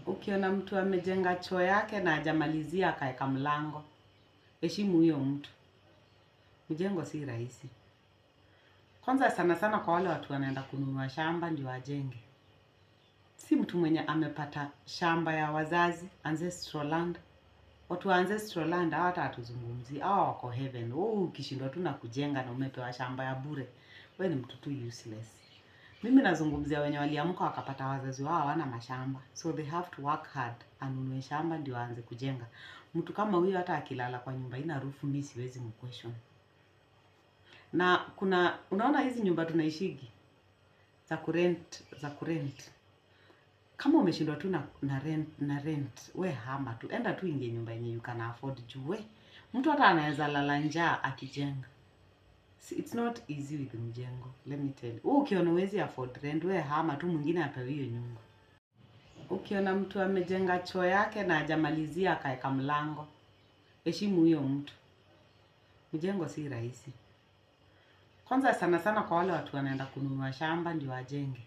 Ukiona mtu amejenga choo yake na hajamalizia akaeka mlango, heshimu huyo mtu. Mjengo si rahisi. Kwanza sana sana kwa wale watu wanaenda kununua shamba ndio wajenge. Si mtu mwenye amepata shamba ya wazazi, ancestral land. Watu wa ancestral land hata hatuzungumzi, hawa wako heaven. Ukishindwa tu na kujenga na umepewa shamba ya bure, wewe ni mtu tu useless. Mimi nazungumzia wenye waliamka wakapata wazazi wao hawana mashamba. So they have to work hard, anunue shamba ndio aanze kujenga. Mtu kama huyo hata akilala kwa nyumba haina roof, mimi siwezi mquestion. Na unaona hizi nyumba tunaishigi za kurent. Kama umeshindwa tu na rent, we hama tu. Enda tu ingie nyumba yenye you can afford juu we. Mtu hata anaweza lala njaa akijenga. It's not easy with mjengo, let me tell you. Ukiona huwezi afford rent, we hama tu mwingine apewe hiyo nyumba. Ukiona mtu amejenga choo yake na hajamalizia akaeka mlango, heshimu huyo mtu. Mjengo si rahisi. Kwanza sana sana kwa wale watu wanaenda kununua shamba ndio wajenge.